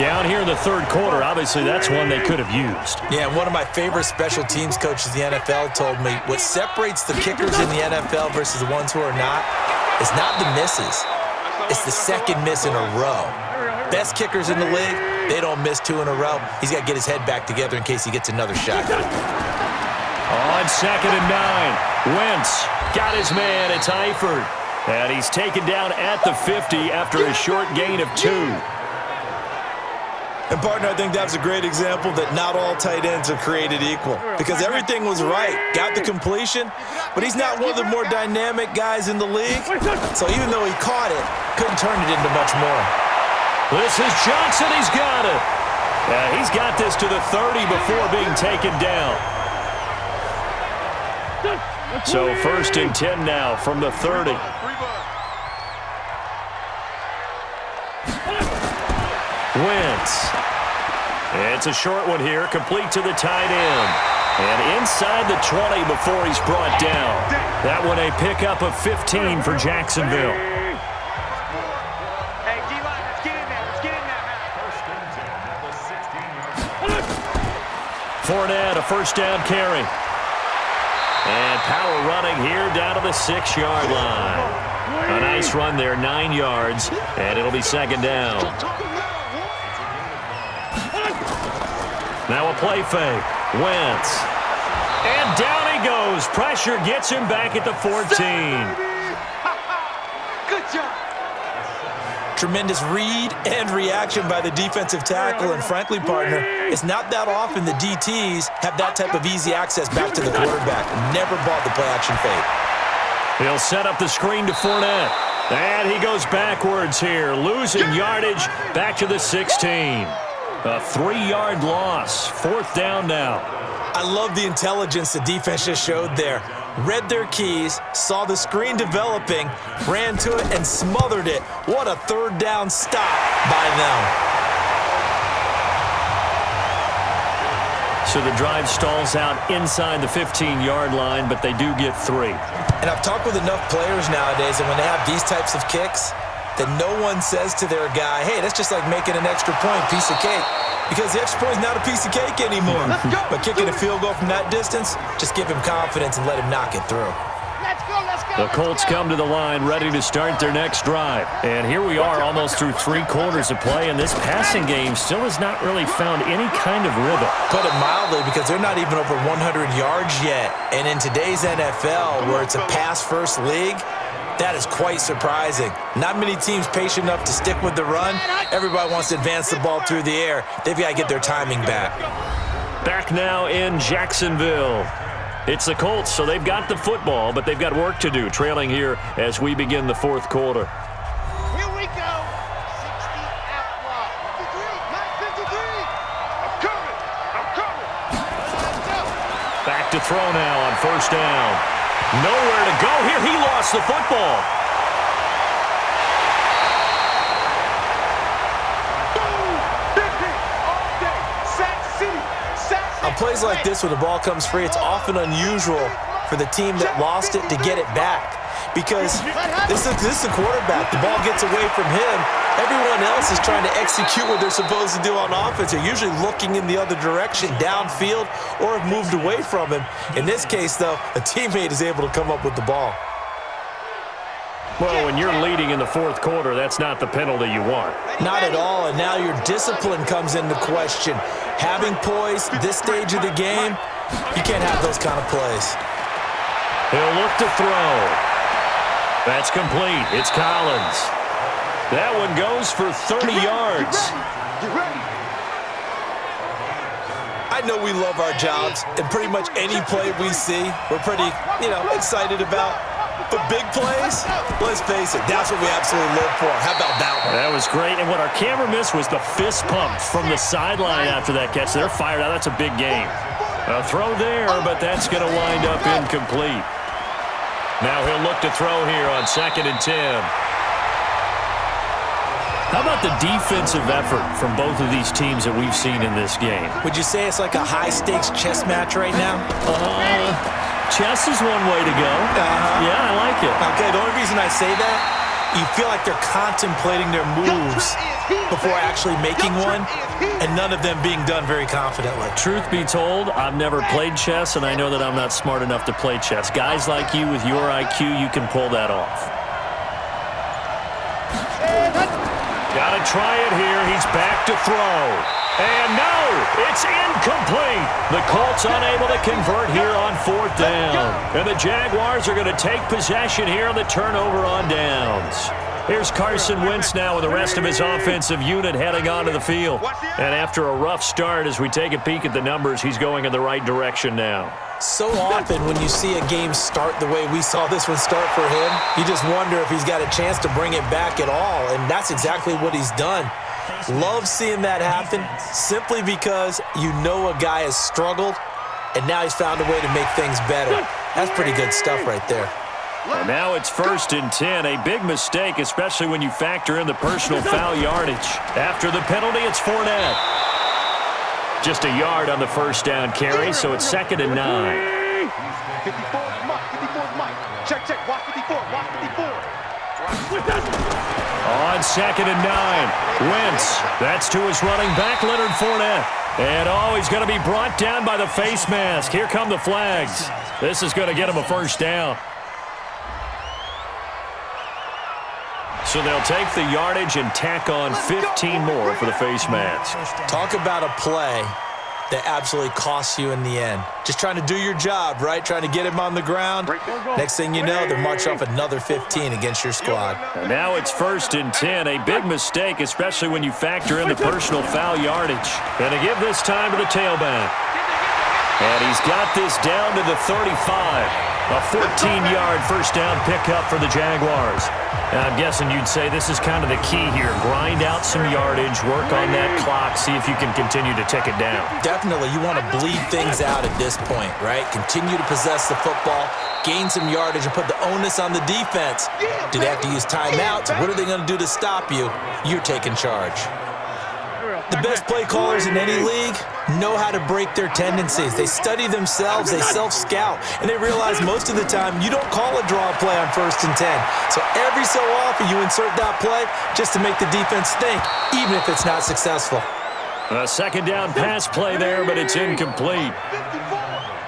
Down here in the 3rd quarter, obviously that's one they could have used. Yeah, one of my favorite special teams coaches in the NFL told me what separates the kickers in the NFL versus the ones who are not is not the misses. It's the 2nd miss in a row. Best kickers in the league, they don't miss 2 in a row. He's got to get his head back together in case he gets another shot. On 2nd and 9, Wentz got his man. It's Eifert. And he's taken down at the 50 after a short gain of 2. And, partner, I think that's a great example that not all tight ends are created equal because everything was right. Got the completion, but he's not one of the more dynamic guys in the league. So even though he caught it, couldn't turn it into much more. This is Johnson. He's got it. He's got this to the 30 before being taken down. So 1st and 10 now from the 30. Wentz. It's a short one here, complete to the tight end. And inside the 20 before he's brought down. That one a pickup of 15 for Jacksonville. Hey, D-line, let's get in there. Let's get in there. Fournette, a first down carry. And power running here down to the 6-yard line. A nice run there, 9 yards, and it'll be 2nd down. Now a play fake. Wentz. And down he goes. Pressure gets him back at the 14. Good job. Tremendous read and reaction by the defensive tackle. And frankly, partner, it's not that often the DTs have that type of easy access back to the quarterback. Never bought the play-action fake. He'll set up the screen to Fournette. And he goes backwards here, losing yardage back to the 16. A 3-yard loss. 4th down now. I love the intelligence the defense just showed there. Read their keys, saw the screen developing, ran to it, and smothered it. What a 3rd down stop by them. So the drive stalls out inside the 15-yard line, but they do get 3. And I've talked with enough players nowadays, and when they have these types of kicks, that no one says to their guy, hey, that's just like making an extra point, piece of cake. Because the extra point is not a piece of cake anymore. But kicking a field goal from that distance, just give him confidence and let him knock it through. The Colts come to the line ready to start their next drive. And here we are almost through 3 quarters of play, and this passing game still has not really found any kind of rhythm. Put it mildly, because they're not even over 100 yards yet. And in today's NFL, where it's a pass-first league, that is quite surprising. Not many teams patient enough to stick with the run. Everybody wants to advance the ball through the air. They've got to get their timing back. Back now in Jacksonville. It's the Colts, so they've got the football, but they've got work to do, trailing here as we begin the fourth quarter. Here we go. 60 out block. 53. I'm coming. Back to throw now on first down. Nowhere to go here. He lost the football. On plays like this, when the ball comes free, it's often unusual for the team that lost it to get it back. Because this is the quarterback. The ball gets away from him. Everyone else is trying to execute what they're supposed to do on offense. They're usually looking in the other direction, downfield, or have moved away from him. In this case, though, a teammate is able to come up with the ball. Well, when you're leading in the fourth quarter, that's not the penalty you want. Not at all, and now your discipline comes into question. Having poise this stage of the game, you can't have those kind of plays. He'll look to throw. That's complete. It's Collins. That one goes for 30 yards. I know we love our jobs, and pretty much any play we see, we're pretty, excited about. But big plays, let's face it, that's what we absolutely live for. How about that one? That was great, and what our camera missed was the fist pump from the sideline after that catch. They're fired out. That's a big game. A throw there, but that's going to wind up incomplete. Now he'll look to throw here on 2nd and 10. How about the defensive effort from both of these teams that we've seen in this game? Would you say it's like a high-stakes chess match right now? Chess is one way to go. Yeah, I like it. Okay, the only reason I say that, you feel like they're contemplating their moves before actually making one, and none of them being done very confidently. Truth be told, I've never played chess, and I know that I'm not smart enough to play chess. Guys like you with your IQ, you can pull that off. Got to try it here. He's back to throw. And no, it's incomplete. The Colts unable to convert here on 4th down. And the Jaguars are going to take possession here on the turnover on downs. Here's Carson Wentz now with the rest of his offensive unit heading onto the field. And after a rough start, as we take a peek at the numbers, he's going in the right direction now. So often when you see a game start the way we saw this one start for him, you just wonder if he's got a chance to bring it back at all, and that's exactly what he's done. Love seeing that happen simply because you know a guy has struggled, and now he's found a way to make things better. That's pretty good stuff right there. And now it's 1st and 10, a big mistake, especially when you factor in the personal foul yardage. After the penalty, it's Fournette. Just a yard on the first down carry, so it's 2nd and 9. 54 Mike. Check. Watch 54. On 2nd and 9, Wentz. That's to his running back, Leonard Fournette. And he's going to be brought down by the face mask. Here come the flags. This is going to get him a first down. So they'll take the yardage and tack on 15 more for the face mask. Talk about a play that absolutely costs you in the end. Just trying to do your job, right? Trying to get him on the ground. Next thing you know, they're marching off another 15 against your squad. And now it's 1st and 10, a big mistake, especially when you factor in the personal foul yardage. Going to give this time to the tailback. And he's got this down to the 35. A 14-yard first down pickup for the Jaguars. And I'm guessing you'd say this is kind of the key here. Grind out some yardage, work on that clock, see if you can continue to tick it down. Definitely, you want to bleed things out at this point, right? Continue to possess the football, gain some yardage, and put the onus on the defense. Do they have to use timeouts? What are they going to do to stop you? You're taking charge. The best play callers in any league know how to break their tendencies. They study themselves, they self-scout, and they realize most of the time you don't call a draw play on 1st and 10. So every so often you insert that play just to make the defense think, even if it's not successful. A 2nd down pass play there, but it's incomplete.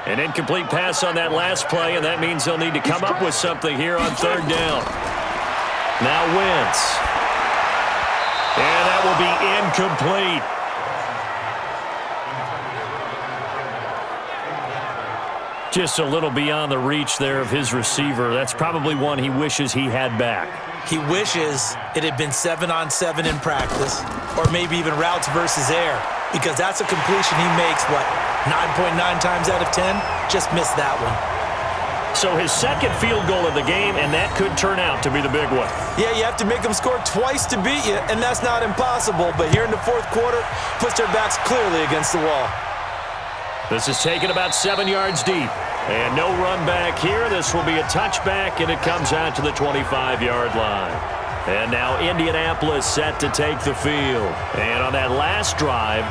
An incomplete pass on that last play, and that means they'll need to come up with something here on 3rd down. Now Wentz. And that will be incomplete. Just a little beyond the reach there of his receiver. That's probably one he wishes he had back. He wishes it had been 7-on-7 in practice. or maybe even routes versus air, because that's a completion he makes, 9.9 times out of 10? Just missed that one. So his second field goal of the game, and that could turn out to be the big one. Yeah, you have to make them score twice to beat you, and that's not impossible. But here in the fourth quarter, puts their backs clearly against the wall. This is taken about 7 yards deep. And no run back here. This will be a touchback, and it comes out to the 25-yard line. And now Indianapolis set to take the field. And on that last drive,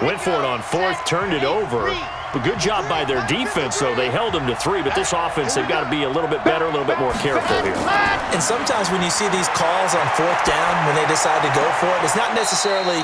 went for it on fourth, turned it over. But good job by their defense, though. They held them to 3, but this offense, they've got to be a little bit better, a little bit more careful here. And sometimes when you see these calls on fourth down, when they decide to go for it, it's not necessarily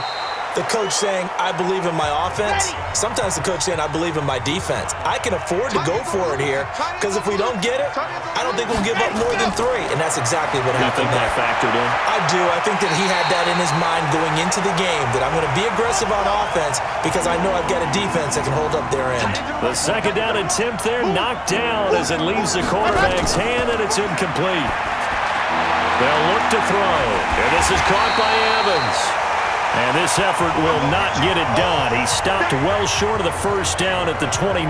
the coach saying, I believe in my offense. Sometimes the coach saying, I believe in my defense. I can afford to go for it here, because if we don't get it, I don't think we'll give up more than 3. And that's exactly what happened there. You think that factored in? I do. I think that he had that in his mind going into the game, that I'm going to be aggressive on offense because I know I've got a defense that can hold up their end. The second down attempt there knocked down as it leaves the quarterback's hand, and it's incomplete. They'll look to throw, and this is caught by Evans. And this effort will not get it done. He stopped well short of the first down at the 29.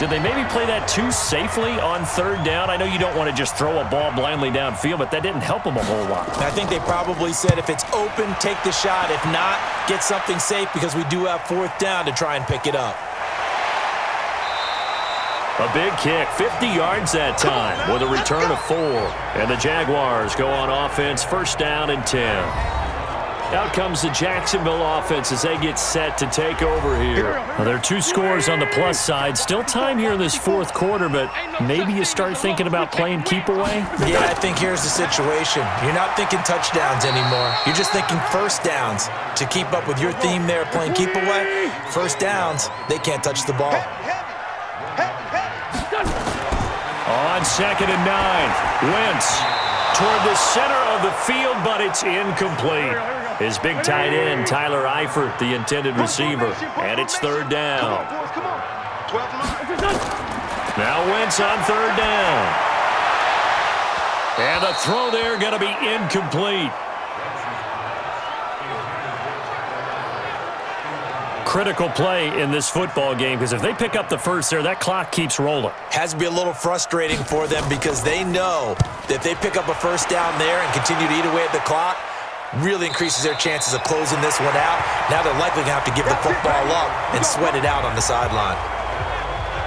Did they maybe play that too safely on third down? I know you don't want to just throw a ball blindly downfield, but that didn't help them a whole lot. I think they probably said if it's open, take the shot. If not, get something safe because we do have fourth down to try and pick it up. A big kick, 50 yards that time with a return of 4. And the Jaguars go on offense, first down and 10. Out comes the Jacksonville offense as they get set to take over here. Well, there are 2 scores on the plus side. Still time here in this fourth quarter, but maybe you start thinking about playing keep away? Yeah, I think here's the situation. You're not thinking touchdowns anymore. You're just thinking first downs. To keep up with your theme there, playing keep away, first downs, they can't touch the ball. On second and 9, Wentz toward the center of the field, but it's incomplete. His big tight end, Tyler Eifert, the intended receiver. And it's third down. Now Wentz on third down. And the throw there going to be incomplete. Critical play in this football game, because if they pick up the first there, that clock keeps rolling. Has to be a little frustrating for them because they know that if they pick up a first down there and continue to eat away at the clock, really increases their chances of closing this one out. Now they're likely going to have to give the football up and sweat it out on the sideline.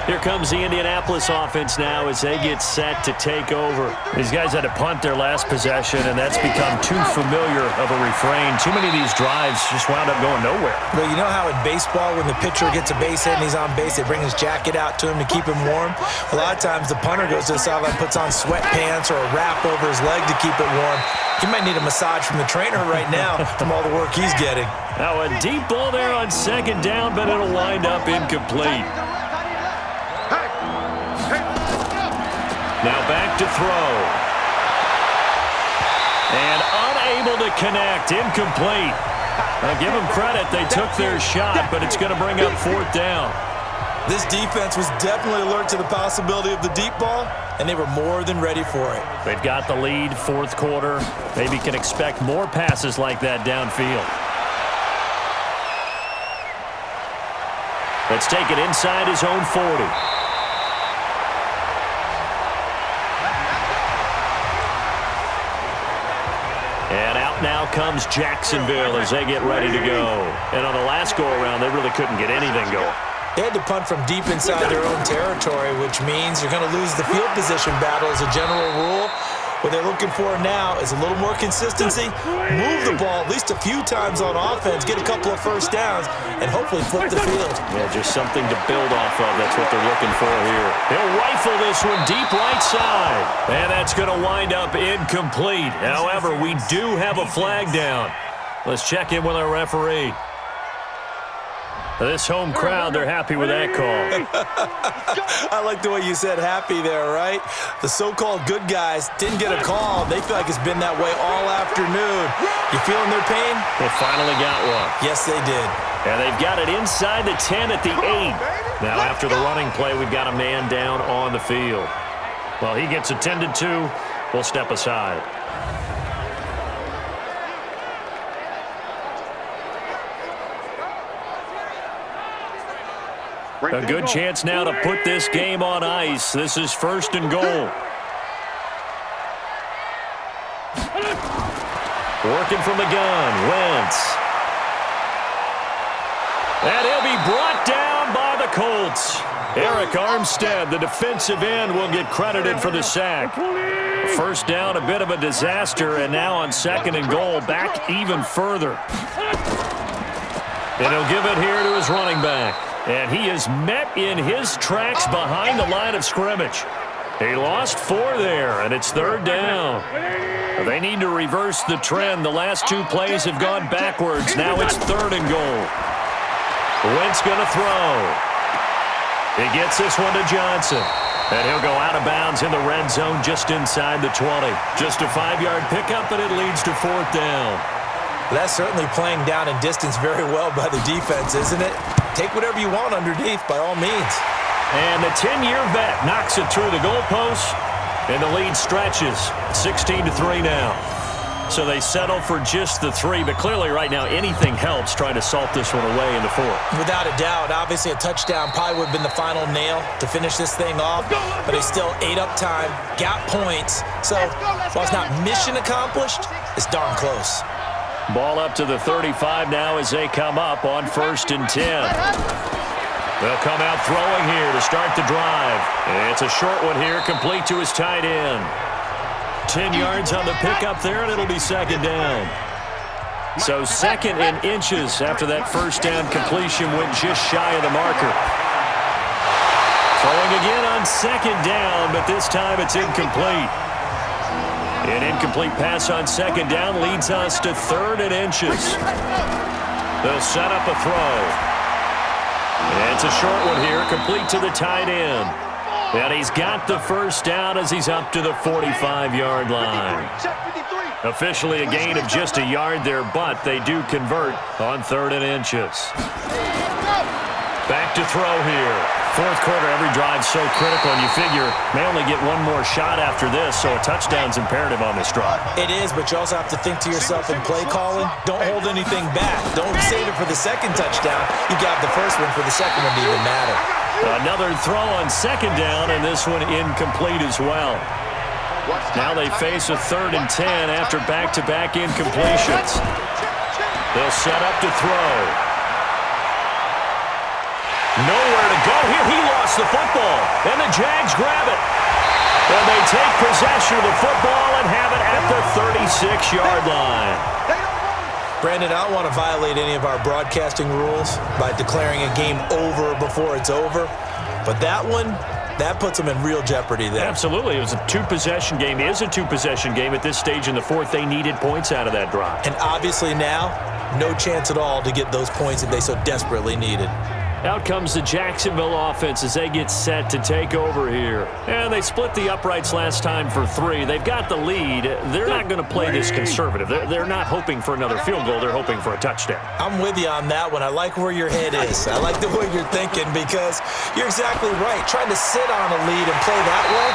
Here comes the Indianapolis offense now as they get set to take over. These guys had to punt their last possession, and that's become too familiar of a refrain. Too many of these drives just wound up going nowhere. Well, you know how in baseball when the pitcher gets a base hit and he's on base, they bring his jacket out to him to keep him warm? A lot of times the punter goes to the sideline, puts on sweatpants or a wrap over his leg to keep it warm. He might need a massage from the trainer right now from all the work he's getting. Now a deep ball there on second down, but it'll wind up incomplete. Now back to throw. And unable to connect, incomplete. Now give them credit, they took their shot, but it's going to bring up fourth down. This defense was definitely alert to the possibility of the deep ball, and they were more than ready for it. They've got the lead, fourth quarter. Maybe can expect more passes like that downfield. Let's take it inside his own 40. And out now comes Jacksonville as they get ready to go. And on the last go-around, they really couldn't get anything going. They had to punt from deep inside their own territory, which means you're going to lose the field position battle as a general rule. What they're looking for now is a little more consistency, move the ball at least a few times on offense, get a couple of first downs, and hopefully flip the field. Yeah, just something to build off of. That's what they're looking for here. He'll rifle this one deep right side. And that's going to wind up incomplete. However, we do have a flag down. Let's check in with our referee. This home crowd, they're happy with that call. I like the way you said happy there, right? The so-called good guys didn't get a call. They feel like it's been that way all afternoon. You feeling their pain? They finally got one. Yes, they did. And they've got it inside the 10 at the 8. Now, after the running play, we've got a man down on the field. Well, he gets attended to. We'll step aside. A good chance now to put this game on ice. This is 1st and goal. Working from the gun, Wentz. And he'll be brought down by the Colts. Eric Armstead, the defensive end, will get credited for the sack. First down, a bit of a disaster, and now on 2nd and goal, back even further. And he'll give it here to his running back. And he is met in his tracks behind the line of scrimmage. He lost 4 there, and it's 3rd down. They need to reverse the trend. The last 2 plays have gone backwards. Now it's 3rd and goal. Wentz going to throw. He gets this one to Johnson. And he'll go out of bounds in the red zone just inside the 20. Just a 5-yard pickup, and it leads to 4th down. That's certainly playing down in distance very well by the defense, isn't it? Take whatever you want underneath, by all means. And the 10-year vet knocks it through the goalpost, and the lead stretches. 16-3 now. So they settle for just the 3, but clearly right now anything helps trying to salt this one away in the 4th. Without a doubt, obviously a touchdown probably would have been the final nail to finish this thing off, but they still ate up time, got points. So while it's not mission accomplished, it's darn close. Ball up to the 35 now as they come up on 1st and 10. They'll come out throwing here to start the drive. It's a short one here, complete to his tight end. 10 yards on the pickup there, and it'll be 2nd down. So 2nd and inches after that 1st down completion went just shy of the marker. Throwing again on 2nd down, but this time it's incomplete. An incomplete pass on 2nd down leads us to 3rd and inches. They'll set up a throw. And it's a short one here, complete to the tight end. And he's got the 1st down as he's up to the 45-yard line. Officially a gain of just a yard there, but they do convert on 3rd and inches. Back to throw here. 4th quarter, every drive so critical, and you figure may only get one more shot after this, so a touchdown's imperative on this drive. It is, but you also have to think to yourself in play calling, don't hold anything back. Don't save it for the 2nd touchdown. You got the 1st one for the 2nd one to even matter. Another throw on 2nd down, and this one incomplete as well. Now they face a 3rd and 10 after back-to-back incompletions. They'll set up to throw. Nowhere to go here. He lost the football, and the Jags grab it. And they take possession of the football and have it at the 36-yard line. Brandon, I don't want to violate any of our broadcasting rules by declaring a game over before it's over, but that one, that puts them in real jeopardy there. Absolutely. It was a 2-possession game. It is a 2-possession game at this stage in the 4th. They needed points out of that drive. And obviously now, no chance at all to get those points that they so desperately needed. Out comes the Jacksonville offense as they get set to take over here. And they split the uprights last time for 3. They've got the lead. They're not going to play this conservative. They're not hoping for another field goal. They're hoping for a touchdown. I'm with you on that one. I like where your head is. I like the way you're thinking because you're exactly right. Trying to sit on a lead and play that way,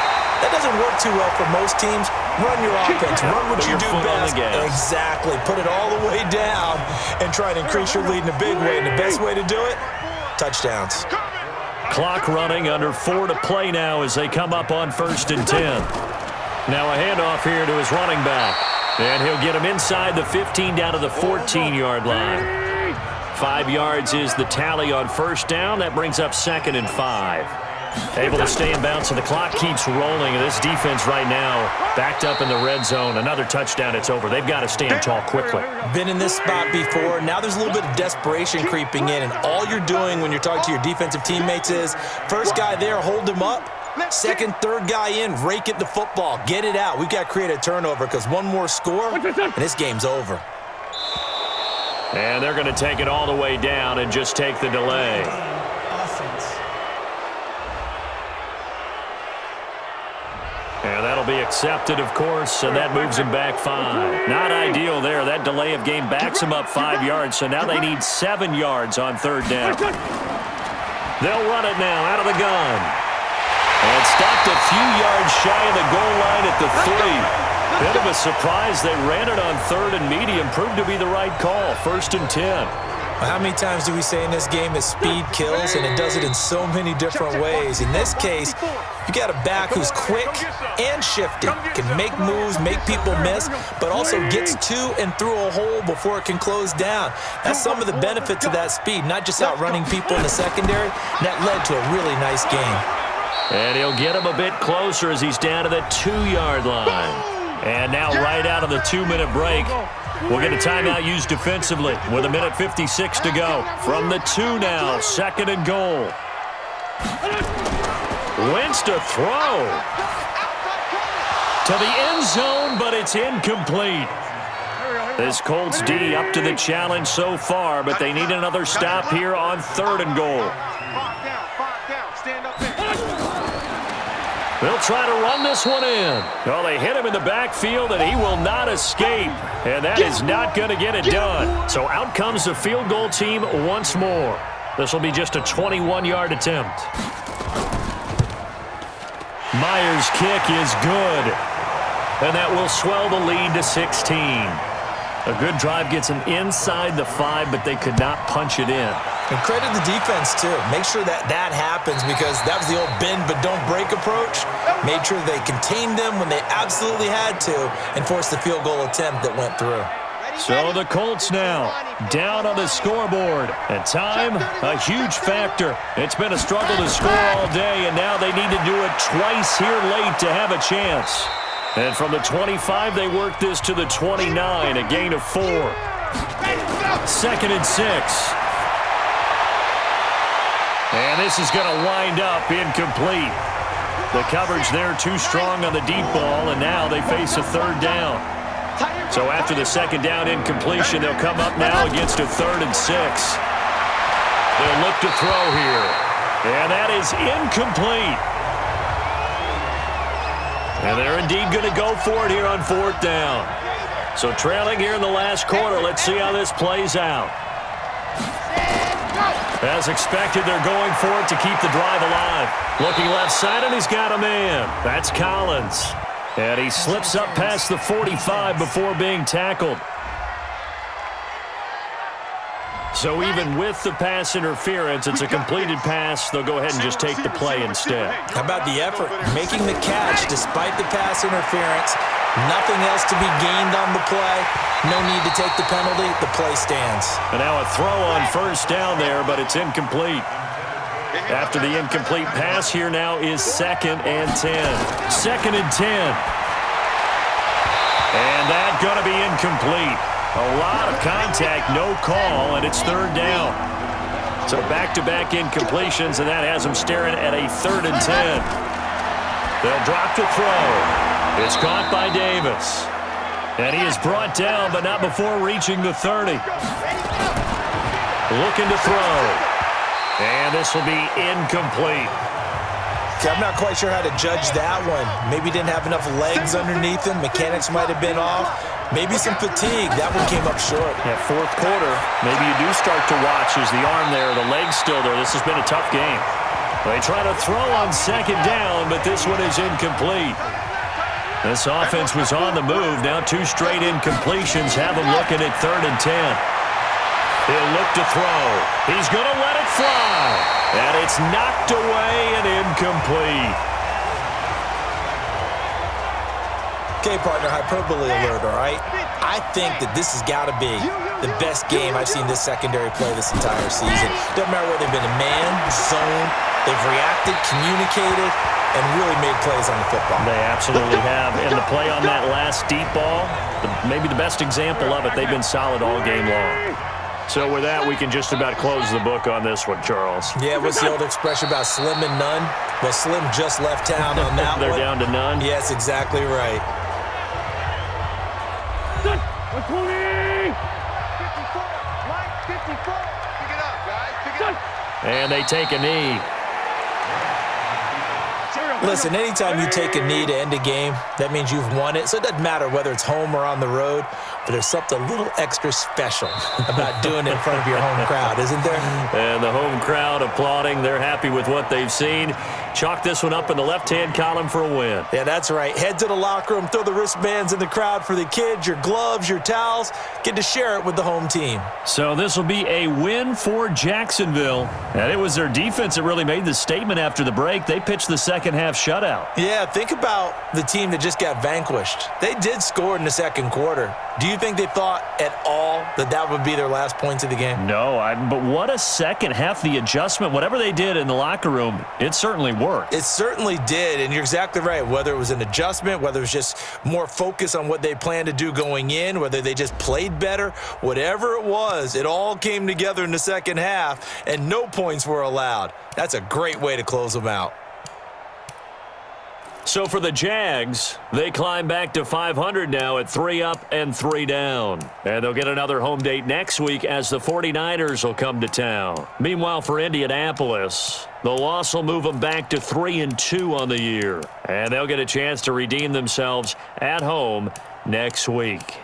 that doesn't work too well for most teams. Run your offense. Run what you do best. Exactly. Put it all the way down and try and increase your lead in a big way. And the best way to do it, touchdowns. Clock running, under 4 to play now as they come up on 1st and 10. Now a handoff here to his running back. And he'll get him inside the 15 down to the 14-yard line. 5 yards is the tally on 1st down. That brings up 2nd and 5. Able to stay in bounds, and the clock keeps rolling. And this defense right now backed up in the red zone. Another touchdown, it's over. They've got to stand tall quickly. Been in this spot before. Now there's a little bit of desperation creeping in, and all you're doing when you're talking to your defensive teammates is, first guy there, hold him up. Second, third guy in, rake at the football. Get it out. We've got to create a turnover because one more score, and this game's over. And they're going to take it all the way down and just take the delay. And that'll be accepted, of course, and that moves him back 5. Not ideal there. That delay of game backs him up 5 yards, so now they need 7 yards on 3rd down. They'll run it now out of the gun. And stopped a few yards shy of the goal line at the 3. Bit of a surprise. They ran it on 3rd and medium. Proved to be the right call. 1st and 10. Well, how many times do we say in this game that speed kills, and it does it in so many different ways? In this case, you got a back who's quick and shifty, can make moves, make people miss, but also gets to and through a hole before it can close down. That's some of the benefits of that speed, not just outrunning people in the secondary. And that led to a really nice game. And he'll get him a bit closer as he's down to the 2-yard line. And now right out of the 2-minute break, we'll get a timeout used defensively with 1:56 to go. From the 2 now, 2nd and goal. Wentz to throw to the end zone, but it's incomplete. This Colts D up to the challenge so far, but they need another stop here on 3rd and goal. They'll try to run this one in. Well, they hit him in the backfield, and he will not escape. And that is not going to get it done. So out comes the field goal team once more. This will be just a 21-yard attempt. Myers' kick is good. And that will swell the lead to 16. A good drive gets them inside the 5, but they could not punch it in. And credit the defense, too. Make sure that happens, because that was the old bend but don't break approach. Made sure they contained them when they absolutely had to and forced the field goal attempt that went through. So the Colts now down on the scoreboard. And time, a huge factor. It's been a struggle to score all day, and now they need to do it twice here late to have a chance. And from the 25, they work this to the 29, a gain of 4. 2nd and 6. And this is going to wind up incomplete. The coverage there too strong on the deep ball, and now they face a 3rd down. So after the 2nd down incompletion, they'll come up now against a 3rd and 6. They'll look to throw here. And that is incomplete. And they're indeed going to go for it here on 4th down. So trailing here in the last quarter, let's see how this plays out. As expected, they're going for it to keep the drive alive. Looking left side, and he's got a man. That's Collins. And he slips up past the 45 before being tackled. So even with the pass interference, it's a completed pass. They'll go ahead and just take the play instead. How about the effort? Making the catch despite the pass interference. Nothing else to be gained on the play. No need to take the penalty. The play stands. And now a throw on 1st down there, but it's incomplete. After the incomplete pass, here now is 2nd and 10. 2nd and 10. And that's going to be incomplete. A lot of contact, no call, and it's 3rd down. So back-to-back incompletions, and that has them staring at a 3rd and 10. They'll drop the throw. It's caught by Davis. And he is brought down, but not before reaching the 30. Looking to throw. And this will be incomplete. Okay, I'm not quite sure how to judge that one. Maybe didn't have enough legs underneath him. Mechanics might have been off. Maybe some fatigue. That one came up short. Yeah, 4th quarter, maybe you do start to watch as the arm there, the leg's still there. This has been a tough game. They try to throw on 2nd down, but this one is incomplete. This offense was on the move. Now 2 straight incompletions have them looking at 3rd and 10. He'll look to throw. He's going to let it fly. And it's knocked away and incomplete. Okay, partner, hyperbole alert, all right? I think that this has got to be the best game I've seen this secondary play this entire season. Doesn't matter whether they've been a man, zone, they've reacted, communicated, and really made plays on the football. They absolutely have. And the play on that last deep ball, maybe the best example of it, they've been solid all game long. So with that, we can just about close the book on this one, Charles. Yeah, what's the old expression about slim and none? Well, Slim just left town on that They're one. down to none? Yes, exactly right. 54, Mike, 54. Pick it up, guys. Pick it up. And they take a knee. Listen, anytime you take a knee to end a game, that means you've won it. So it doesn't matter whether it's home or on the road. but there's something a little extra special about doing it in front of your home crowd, isn't there? And the home crowd applauding. They're happy with what they've seen. Chalk this one up in the left-hand column for a win. Yeah, that's right. Head to the locker room, throw the wristbands in the crowd for the kids, your gloves, your towels. Get to share it with the home team. So this will be a win for Jacksonville. And it was their defense that really made the statement after the break. They pitched the second-half shutout. Yeah, think about the team that just got vanquished. They did score in the second quarter. Do you think they thought at all that that would be their last points of the game? No, but what a second half. The adjustment, whatever they did in the locker room, it certainly worked. It certainly did, and you're exactly right. Whether it was an adjustment, whether it was just more focus on what they planned to do going in, whether they just played better, whatever it was, it all came together in the second half, and no points were allowed. That's a great way to close them out. So for the Jags, they climb back to 500 now at 3 up and 3 down. And they'll get another home date next week as the 49ers will come to town. Meanwhile, for Indianapolis, the loss will move them back to 3-2 on the year. And they'll get a chance to redeem themselves at home next week.